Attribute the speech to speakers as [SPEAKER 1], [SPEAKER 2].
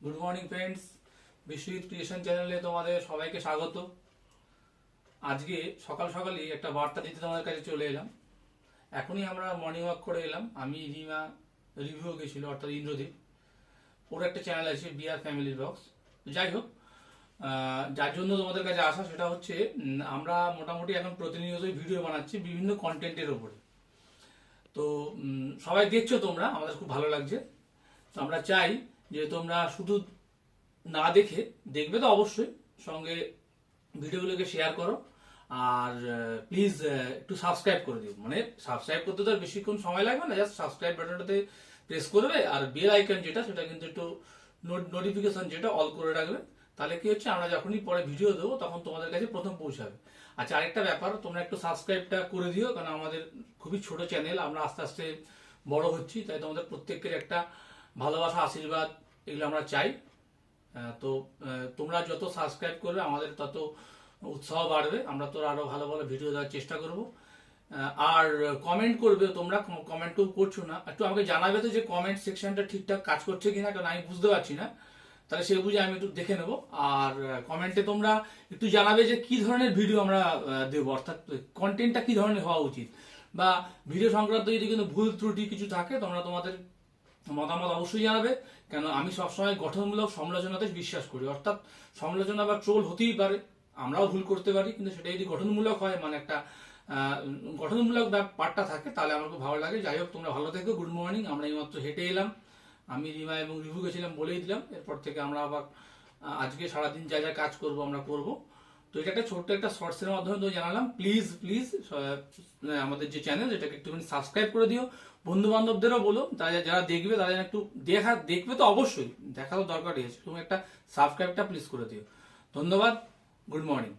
[SPEAKER 1] Good morning friends, Biswajit creation চ্যানেলে তোমাদের সবাইকে স্বাগত। আজকে সকাল সকালই একটা বার্তা দিতে তোমাদের কাছে চলে এলাম। এখনই আমরা মর্নিং ওয়াক করে এলাম। আমি রিমা রিভিউ গেছিল, অর্থাৎ ইন্দ্রদীপ। ওর একটা চ্যানেল আছে বিআর ফ্যামিলি ব্লগস। যাই হোক, যার জন্য তোমাদের কাছে আসা সেটা হচ্ছে আমরা মোটামুটি এখন প্রতিনিয়তই ভিডিও বানাচ্ছি বিভিন্ন কন্টেন্টের ওপরে। তো সবাই দেখছো তোমরা, আমাদের খুব ভালো লাগছে। তো আমরা চাই যে তোমরা শুধু না দেখে দেখবে তো অবশ্যই, সঙ্গে ভিডিওগুলোকে শেয়ার করো। আর প্লিজ একটু সাবস্ক্রাইব করে দিও। মানে সাবস্ক্রাইব করতে তো আর বেশিক্ষণ সময় লাগবে না, জাস্ট সাবস্ক্রাইব বাটনটাতে প্রেস করবে আর বেল আইকন যেটা সেটা কিন্তু একটু নোটিফিকেশন যেটা অল করে রাখবে। তাহলে কি হচ্ছে, আমরা যখনই পরে ভিডিও দেবো তখন তোমাদের কাছে প্রথম পৌঁছাবে। আচ্ছা, আরেকটা ব্যাপার, তোমরা একটু সাবস্ক্রাইবটা করে দিও, কারণ আমাদের খুবই ছোট চ্যানেল, আমরা আস্তে আস্তে বড় হচ্ছি। তাই তোমাদের প্রত্যেকের একটা ভালোবাসা, আশীর্বাদ এগুলো আমরা চাই। তো তোমরা যত সাবস্ক্রাইব করবে আমাদের তত উৎসাহ বাড়বে, আমরা তো আরো ভালো ভালো ভিডিও দেওয়ার চেষ্টা করব। আর কমেন্ট করবে তোমরা, কমেন্ট কেউ করছো না, একটু আমাকে জানাবে তো যে কমেন্ট সেকশনটা ঠিকঠাক কাজ করছে কিনা, কারণ আমি বুঝতে পারছি না। তাহলে সে বুঝে আমি একটু দেখে নেবো। আর কমেন্টে তোমরা একটু জানাবে যে কি ধরনের ভিডিও আমরা দেবো, অর্থাৎ কন্টেন্টটা কি ধরনের হওয়া উচিত, বা ভিডিও সংক্রান্ত যদি কিন্তু ভুল ত্রুটি কিছু থাকে তোমরা তোমাদের মতামত অবশ্যই জানাবে। কেন আমি সবসময় গঠনমূলক সমালোচনাতে বিশ্বাস করি, অর্থাৎ সমালোচনা বা ট্রোল হতেই পারে, আমরাও ভুল করতে পারি, কিন্তু সেটা যদি গঠনমূলক হয়, মানে একটা গঠনমূলক পার্টটা থাকে, তাহলে আমার খুব ভালো লাগে। যাই হোক, তোমরা ভালো থেকো। Good morning. আমরা এইমাত্র হেঁটে এলাম, আমি রিমা এবং রিভু গেছিলাম, বলেই দিলাম। এরপর থেকে আমরা আবার আজকে সারাদিন যা যা কাজ করব আমরা করব। তো এটা একটা ছোট্ট একটা শর্টসের মাধ্যমে তো জানালাম। প্লিজ প্লিজ আমাদের যে চ্যানেল এটাকে একটুখানি সাবস্ক্রাইব করে দিও, বন্ধু বান্ধবদেরও বলো, তারা যারা দেখবে তারা যেন একটু দেখবে তো অবশ্যই, দেখা তো দরকারই আছে, তুমি একটা সাবস্ক্রাইবটা প্লিজ করে দিও। ধন্যবাদ। Good morning.